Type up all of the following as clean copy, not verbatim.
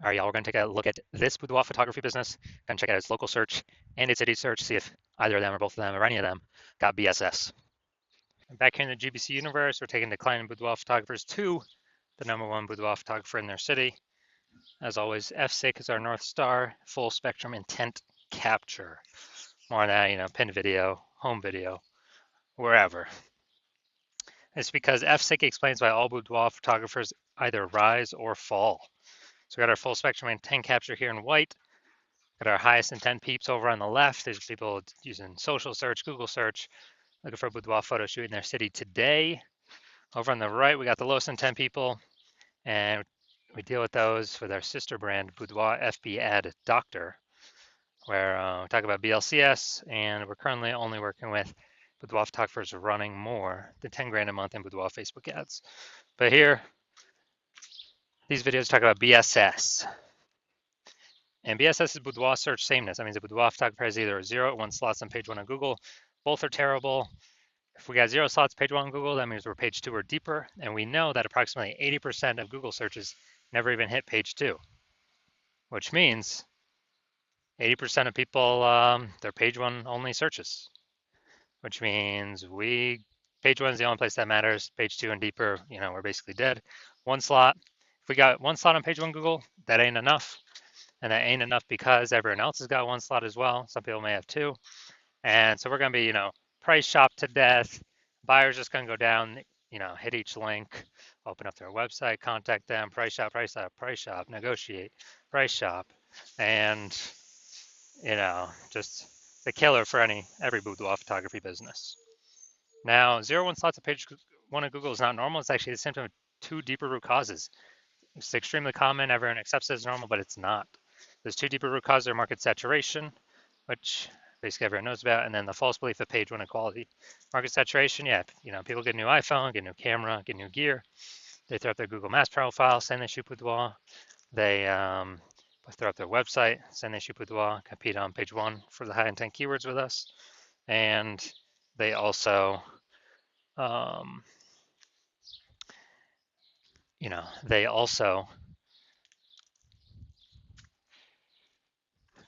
All right, y'all, we're going to take a look at this boudoir photography business. Going to check out its local search and its city search, see if either of them or both of them or any of them got BSS. Back here in the GBC universe, we're taking declining boudoir photographers to the #1 boudoir photographer in their city. As always, FSIC is our North Star, full spectrum intent capture. More on that, pin video, home video, wherever. It's because FSIC explains why all boudoir photographers either rise or fall. So we got our full spectrum intent capture here in white. Got our highest intent peeps over on the left. There's people using social search, Google search, looking for a boudoir photo shoot in their city today. Over on the right, we got the lowest intent people, and we deal with those with our sister brand, Boudoir FB Ad Doctor, where we talk about BLCS, and we're currently only working with boudoir photographers running more than 10 grand a month in boudoir Facebook ads. But here, these videos talk about BSS. And BSS is boudoir search sameness. That means a boudoir photographer has either 0 or 1 slots on page 1 on Google. Both are terrible. If we got 0 slots page 1 on Google, that means we're page 2 or deeper. And we know that approximately 80% of Google searches never even hit page 2, which means 80% of people, they're page 1 only searches, which means page 1 is the only place that matters. Page 2 and deeper, we're basically dead. 1 slot. If we got 1 slot on page 1 Google, that ain't enough. And that ain't enough because everyone else has got 1 slot as well. Some people may have 2. And so we're going to be, price shop to death. Buyers just going to go down, hit each link, open up their website, contact them, price shop, negotiate, price shop. And, just the killer for every boudoir photography business. Now, 0-1 slots on page 1 of Google is not normal. It's actually a symptom of 2 deeper root causes. It's extremely common. Everyone accepts it as normal, but it's not. There's 2 deeper root causes: market saturation, which basically everyone knows about, and then the false belief of page 1 equality. Market saturation, yeah, people get a new iPhone, get a new camera, get new gear. They throw up their Google Maps profile, saying they shoot boudoir. They throw up their website, saying they shoot boudoir, compete on page 1 for the high intent keywords with us. And they also,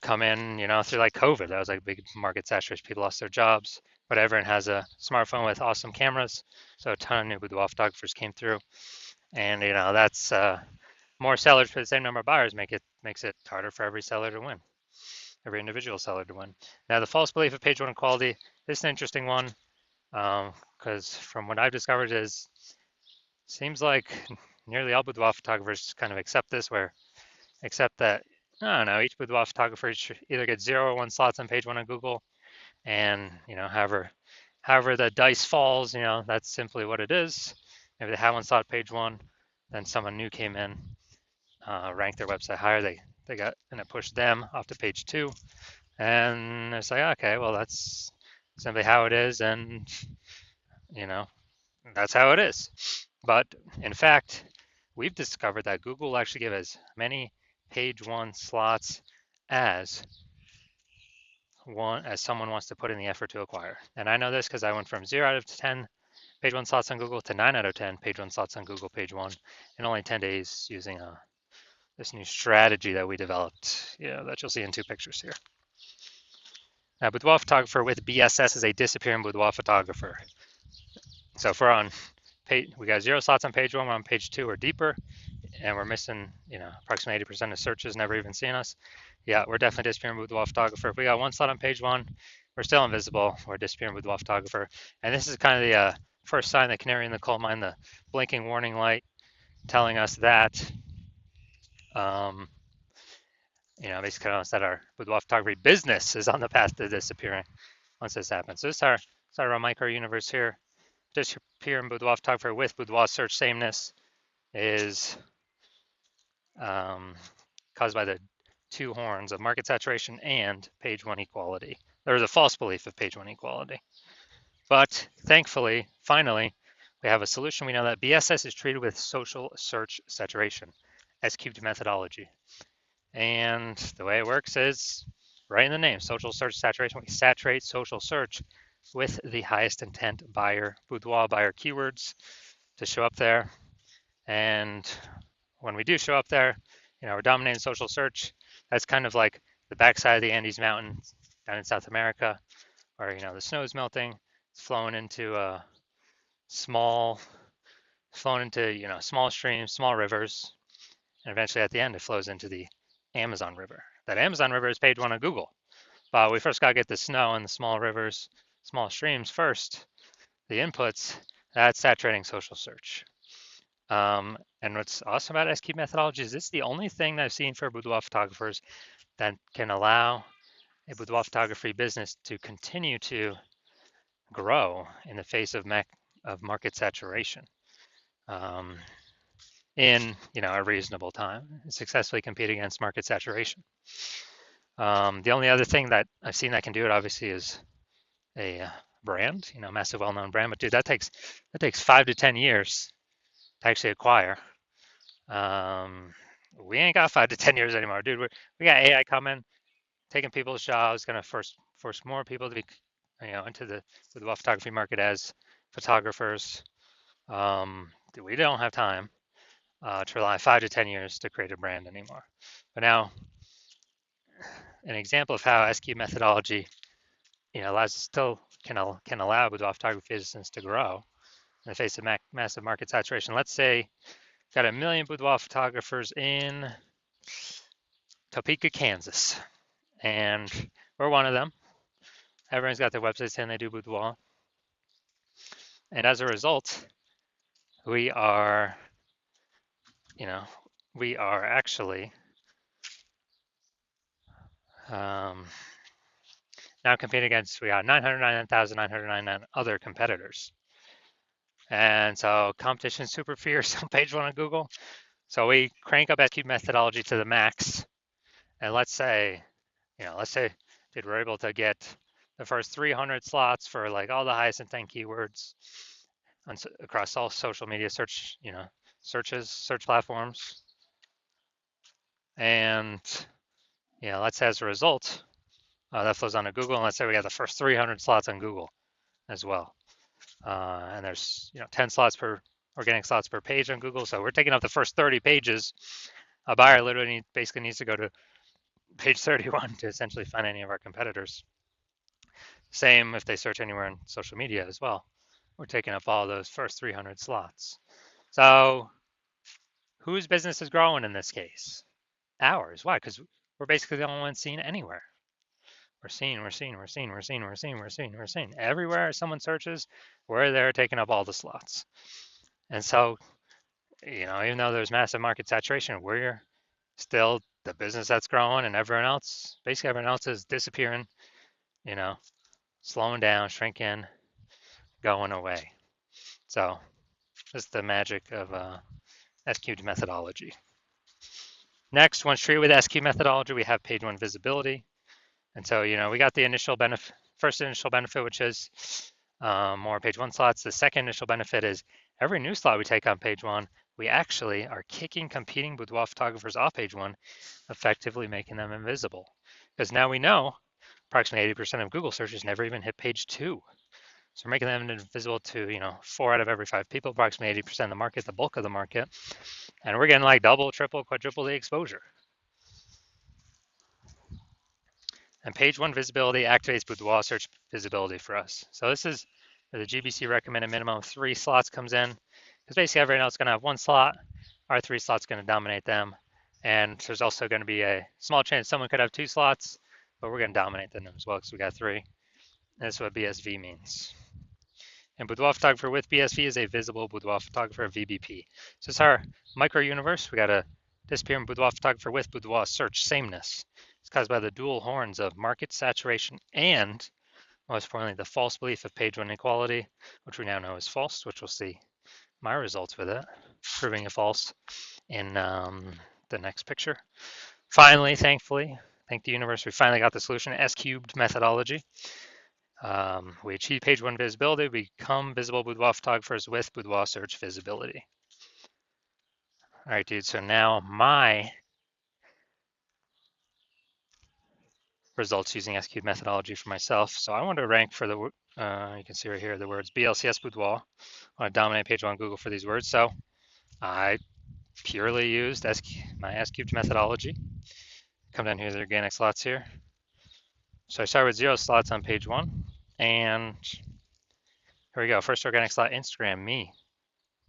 come in, through like COVID. That was like a big market saturation. People lost their jobs, but everyone has a smartphone with awesome cameras. So a ton of new boudoir photographers came through. And, that's more sellers for the same number of buyers makes it harder for every seller to win, every individual seller to win. Now, the false belief of page 1 equality, this is an interesting one because from what I've discovered seems like nearly all boudoir photographers kind of accept that I don't know, each boudoir photographer should either get 0 or 1 slots on page 1 on Google, and however the dice falls, that's simply what it is. Maybe they have 1 slot page 1, then someone new came in, ranked their website higher, they got, and it pushed them off to page 2, and it's like, okay, well, that's simply how it is, and that's how it is. But in fact, we've discovered that Google will actually give as many page 1 slots as someone wants to put in the effort to acquire. And I know this because I went from 0 out of 10 page 1 slots on Google to 9 out of 10 page 1 slots on Google page 1 in only 10 days using this new strategy that we developed, that you'll see in 2 pictures here. Now, boudoir photographer with BSS is a disappearing boudoir photographer. So if we're on page, we got 0 slots on page 1, we're on page 2 or deeper, and we're missing, approximately 80% of searches never even seeing us. Yeah, we're definitely disappearing boudoir photographer. If we got 1 slot on page 1, we're still invisible. We're disappearing boudoir photographer. And this is kind of the first sign, the canary in the coal mine, the blinking warning light telling us that, basically telling us that our boudoir photography business is on the path to disappearing once this happens. So this is our micro universe here. Disappearing boudoir photographer with boudoir search sameness is caused by the 2 horns of market saturation and page 1 equality. There was a false belief of page 1 equality. But thankfully, finally, we have a solution. We know that BSS is treated with social search saturation, S-cubed methodology. And the way it works is right in the name, social search saturation. We saturate social search with the highest intent boudoir buyer keywords to show up there. And when we do show up there, we're dominating social search. That's kind of like the backside of the Andes Mountains down in South America, where the snow's melting. It's small, flowing into small streams, small rivers, and eventually at the end it flows into the Amazon River. That Amazon River is page one on Google, but we first got to get the snow and the small rivers, small streams first. The inputs, that's saturating social search. And what's awesome about SQ methodology is it's the only thing that I've seen for boudoir photographers that can allow a boudoir photography business to continue to grow in the face of market saturation in a reasonable time and successfully compete against market saturation. The only other thing that I've seen that can do it obviously is a brand, massive well-known brand. But dude, that takes 5 to 10 years to actually acquire. We ain't got 5 to 10 years anymore, dude. We got AI coming, taking people's jobs, gonna force more people to be, into the photography market as photographers. We don't have time to rely 5 to 10 years to create a brand anymore. But now, an example of how SQ methodology, still can allow boudoir photography business to grow in the face of massive market saturation. Let's say got 1 million boudoir photographers in Topeka, Kansas, and we're one of them. Everyone's got their websites saying they do boudoir, and as a result, we are actually now competing against, we got 999,999 other competitors. And so competition is super fierce on page one on Google. So we crank up SQ methodology to the max. And let's say, dude, we're able to get the first 300 slots for like all the highest intent keywords across all social media search platforms. And let's say as a result, that flows onto Google. And let's say we got the first 300 slots on Google as well. And there's 10 slots per organic slots per page on Google. So we're taking up the first 30 pages. A buyer literally basically needs to go to page 31 to essentially find any of our competitors. Same if they search anywhere in social media as well. We're taking up all those first 300 slots. So whose business is growing in this case? Ours. Why? Because we're basically the only ones seen anywhere. We're seen. Everywhere someone searches, we're there taking up all the slots. And so, even though there's massive market saturation, we're still the business that's growing, and everyone else is disappearing, slowing down, shrinking, going away. So that's the magic of SQ methodology. Next, once treated with SQ methodology, we have page one visibility. And so, we got the first initial benefit, which is more page one slots. The second initial benefit is every new slot we take on page one, we actually are kicking competing boudoir photographers off page one, effectively making them invisible. Because now we know approximately 80% of Google searches never even hit page two. So we're making them invisible to, 4 out of every 5 people, approximately 80% of the market, the bulk of the market. And we're getting like double, triple, quadruple the exposure. And page one visibility activates boudoir search visibility for us. So this is where the GBC recommended minimum of 3 slots comes in, because basically everyone else is going to have 1 slot. Our 3 slots going to dominate them. And there's also going to be a small chance someone could have 2 slots, but we're going to dominate them as well because we got 3. And that's what BSV means. And boudoir photographer with BSV is a visible boudoir photographer, VBP. So it's our micro universe. We got a disappearing boudoir photographer with boudoir search sameness. It's caused by the dual horns of market saturation and, most importantly, the false belief of page one equality, which we now know is false, which we'll see my results with it, proving it false in the next picture. Finally, thankfully, thank the universe, we finally got the solution, S-cubed methodology. We achieve page one visibility, we become visible boudoir photographers with boudoir search visibility. All right, dude, so now my results using S-cubed methodology for myself. So I want to rank for the, you can see right here, the words BLCS boudoir. I want to dominate page one on Google for these words. So I purely used my S-cubed methodology. Come down here to the organic slots here. So I start with 0 slots on page 1, and here we go. First organic slot, Instagram, me.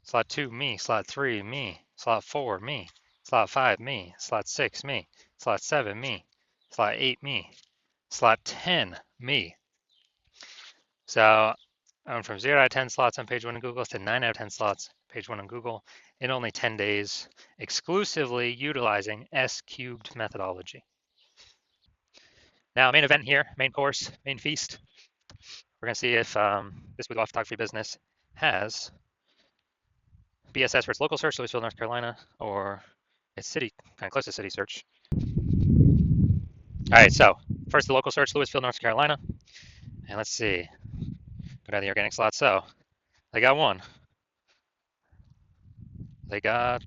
Slot 2, me. Slot 3, me. Slot 4, me. Slot 5, me. Slot 6, me. Slot 7, me. Slot 8, me. Slot 10, me. So I went from 0 out of 10 slots on page 1 in Google to 9 out of 10 slots page 1 on Google in only 10 days, exclusively utilizing S-cubed methodology. Now, main event here, main course, main feast. We're going to see if this boudoir photography business has BSS for its local search, Louisville, North Carolina, or its city, kind of close to city search. All right, so first the local search, Louisville, North Carolina. And let's see, go down the organic slot. So they got one. They got,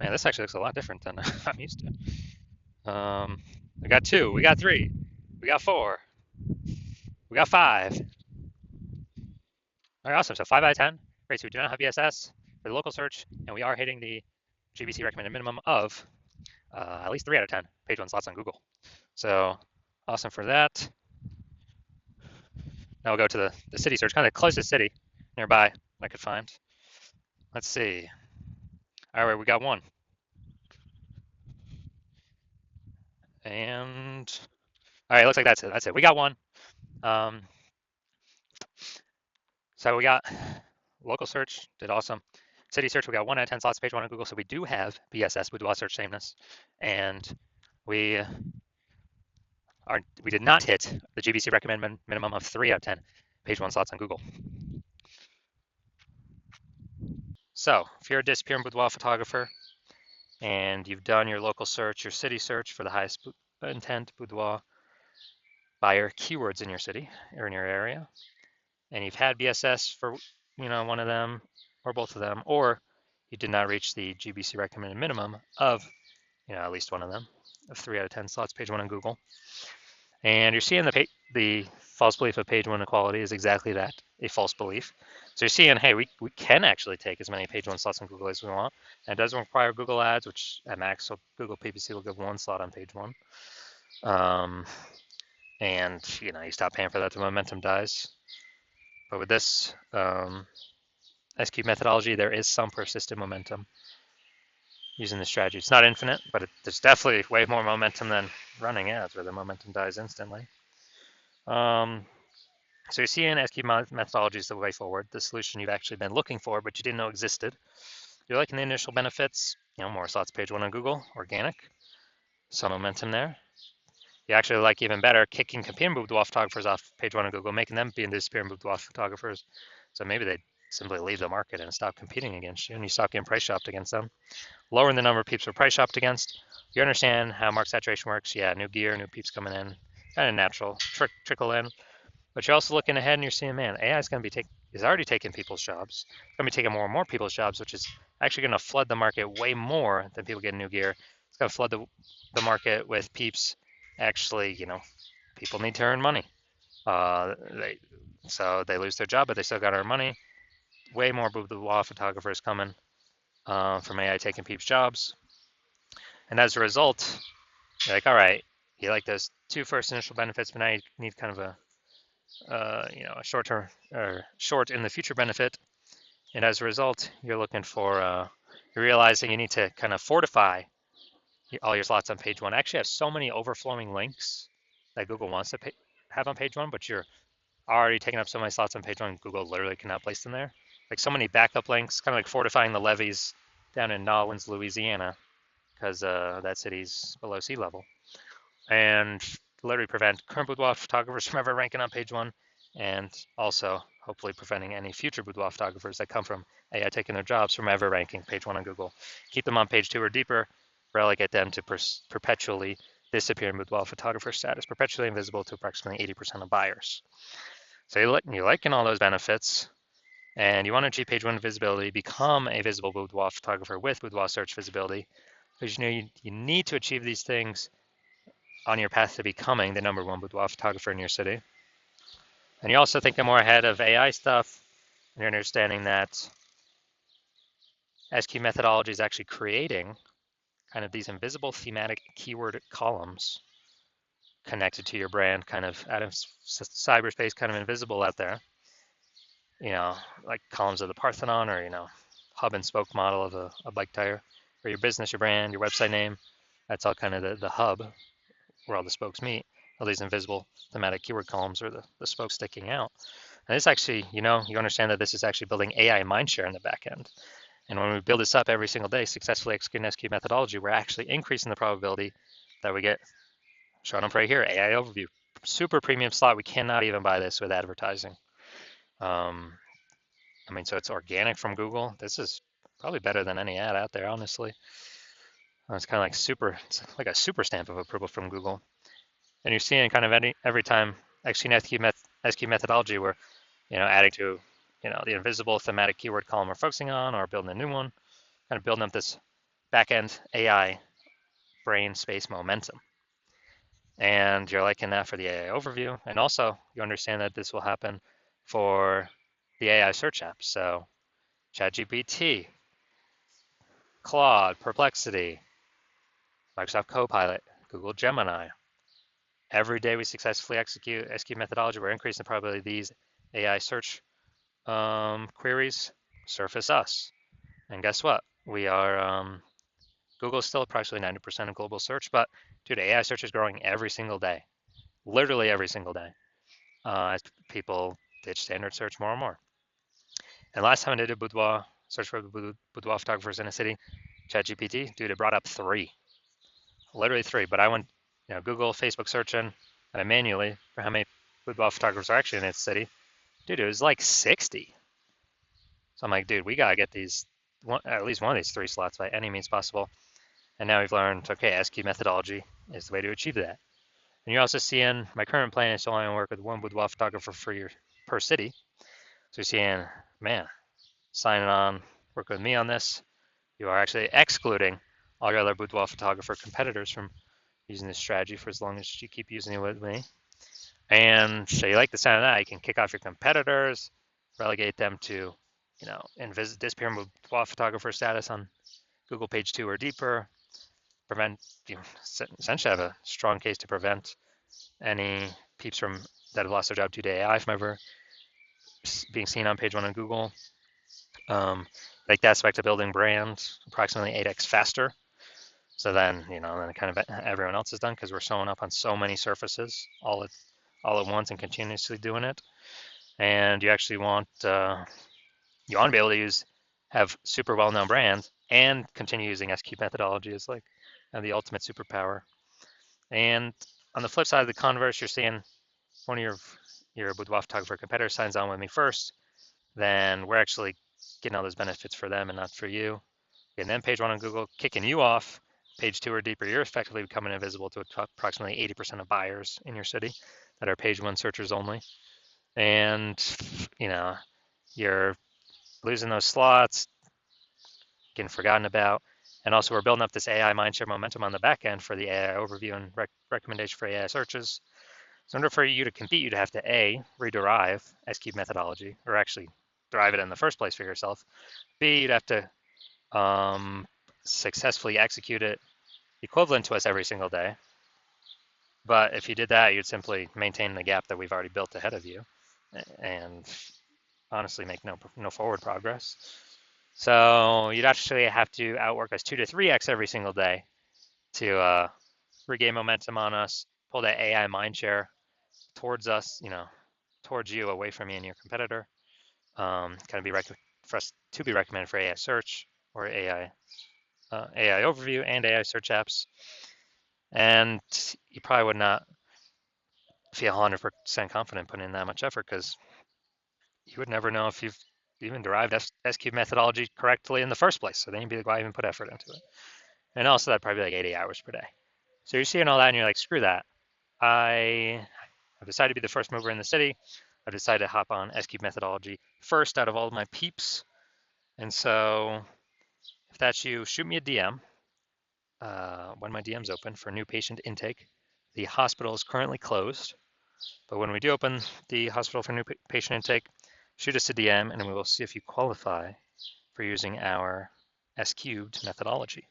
man, this actually looks a lot different than I'm used to. We got 2, we got 3, we got 4, we got 5. All right, awesome. So 5 out of 10. Great. So we do not have BSS for the local search, and we are hitting the GBC recommended minimum of at least 3 out of 10 page 1 slots on Google. So awesome for that. Now we'll go to the city search, kind of the closest city nearby I could find. Let's see. All right, we got 1. And all right, looks like that's it. That's it. We got 1. So we got local search, did awesome. City search, we got 1 out of 10 slots page 1 on Google. So we do have BSS, Boudoir search sameness. And we did not hit the GBC recommended minimum of 3 out of 10 page 1 slots on Google. So if you're a disappearing boudoir photographer and you've done your local search, your city search for the highest intent boudoir buyer keywords in your city or in your area, and you've had BSS for one of them or both of them, or you did not reach the GBC recommended minimum of at least one of them, of 3 out of 10 slots page 1 on Google, and you're seeing the false belief of page 1 equality is exactly that, a false belief. So you're seeing, hey, we can actually take as many page 1 slots on Google as we want. And it doesn't require Google ads, which at max, so Google PPC will give 1 slot on page 1. And you stop paying for that, the momentum dies. But with this SQ methodology, there is some persistent momentum using the strategy. It's not infinite, but there's definitely way more momentum than running ads where the momentum dies instantly. So you're seeing SQ methodology is the way forward, the solution you've actually been looking for, but you didn't know existed. You're liking the initial benefits, more slots page 1 on Google, organic, some momentum there. You actually like even better kicking competing boudoir photographers off page 1 on Google, making them be disappearing boudoir photographers. So maybe they simply leave the market and stop competing against you, and you stop getting price shopped against them. Lowering the number of peeps we're price shopped against. You understand how market saturation works. Yeah, new gear, new peeps coming in, kind of natural, trickle in. But you're also looking ahead and you're seeing, man, AI is already taking people's jobs. It's going to be taking more and more people's jobs, which is actually going to flood the market way more than people getting new gear. It's going to flood the market with peeps. Actually, people need to earn money. So they lose their job, but they still got to earn money. Way more boudoir photographers coming from AI taking peeps' jobs. And as a result, you're like, all right, you like those 2 first initial benefits, but now you need kind of a short-term or short in the future benefit. And as a result, you're looking for, you're realizing you need to kind of fortify all your slots on page 1. Actually have so many overflowing links that Google wants to have on page 1, but you're already taking up so many slots on page 1, Google literally cannot place them there. Like so many backup links, kind of like fortifying the levees down in Nolens, Louisiana, because that city's below sea level. And literally prevent current boudoir photographers from ever ranking on page 1, and also hopefully preventing any future boudoir photographers that come from AI taking their jobs from ever ranking page 1 on Google. Keep them on page 2 or deeper, relegate them to perpetually disappearing boudoir photographer status, perpetually invisible to approximately 80% of buyers. So you're liking all those benefits, and you want to achieve page 1 visibility, become a visible boudoir photographer with boudoir search visibility, because you need to achieve these things on your path to becoming the #1 boudoir photographer in your city. And you're also thinking more ahead of AI stuff, and you're understanding that SQ methodology is actually creating kind of these invisible thematic keyword columns connected to your brand, kind of out of cyberspace, kind of invisible out there. Like columns of the Parthenon, or hub and spoke model of a bike tire, or your business, your brand, your website name. That's all kind of the hub where all the spokes meet. All these invisible thematic keyword columns, or the spokes sticking out. And this actually, you understand that this is actually building AI mindshare in the back end. And when we build this up every single day, successfully executing SQ methodology, we're actually increasing the probability that we get shown up right here, AI overview, super premium slot. We cannot even buy this with advertising. So it's organic from Google. This is probably better than any ad out there, honestly. It's kind of it's like a super stamp of approval from Google. And you're seeing kind of every time executing SQ methodology, we're adding to the invisible thematic keyword column we're focusing on, or building a new one, kind of building up this back-end AI brain space momentum. And you're liking that for the AI overview. And also you understand that this will happen for the AI search apps. So ChatGPT, Claude, Perplexity, Microsoft Copilot, Google Gemini. Every day we successfully execute SQ methodology, we're increasing the probability these AI search queries surface us. And guess what? We are, Google's still approximately 90% of global search, but dude, AI search is growing every single day, literally every single day, as people ditch standard search more and more. And last time I did a boudoir search for boudoir photographers in a city, ChatGPT, dude, it brought up 3, literally 3. But I went, Google, Facebook searching, and I manually for how many boudoir photographers are actually in its city. Dude, it was like 60. So I'm like, dude, we gotta get at least one of these 3 slots by any means possible. And now we've learned, okay, SQ methodology is the way to achieve that. And you're also seeing my current plan is to only work with one boudoir photographer per city. So you're seeing, man, signing on, work with me on this. You are actually excluding all your other boudoir photographer competitors from using this strategy for as long as you keep using it with me. And so you like the sound of that, you can kick off your competitors, relegate them to, disappear boudoir photographer status on Google page 2 or deeper, essentially have a strong case to prevent any peeps that have lost their job due to AI from ever being seen on page 1 on Google. Like the aspect of building brand approximately 8x faster. So then, then kind of everyone else is done, because we're showing up on so many surfaces all at once and continuously doing it. And you actually want to be able to have super well-known brands and continue using SQ methodology as like the ultimate superpower. And on the flip side of the converse, you're seeing one of your boudoir photographer competitors signs on with me first, then we're actually getting all those benefits for them and not for you. And then page 1 on Google kicking you off, page 2 or deeper, you're effectively becoming invisible to approximately 80% of buyers in your city that are page 1 searchers only. And you're losing those slots, getting forgotten about. And also we're building up this AI mindshare momentum on the back end for the AI overview and recommendation for AI searches. So in order for you to compete, you'd have to A, rederive SQ methodology, or actually derive it in the first place for yourself. B, you'd have to successfully execute it equivalent to us every single day. But if you did that, you'd simply maintain the gap that we've already built ahead of you and honestly make no forward progress. So you'd actually have to outwork us 2 to 3x every single day to regain momentum on us, pull that AI mindshare towards us, towards you, away from me and your competitor. Kind of be for us to be recommended for AI search or AI overview and AI search apps. And you probably would not feel 100% confident putting in that much effort, because you would never know if you've even derived SQ methodology correctly in the first place. So then you'd be like, why even put effort into it? And also that'd probably be like 80 hours per day. So you're seeing all that and you're like, screw that. I've decided to be the first mover in the city. I've decided to hop on SQ methodology first out of all of my peeps. And so if that's you, shoot me a DM when my DM's open for new patient intake. The hospital is currently closed, but when we do open the hospital for new patient intake, shoot us a DM and we will see if you qualify for using our S cubed methodology.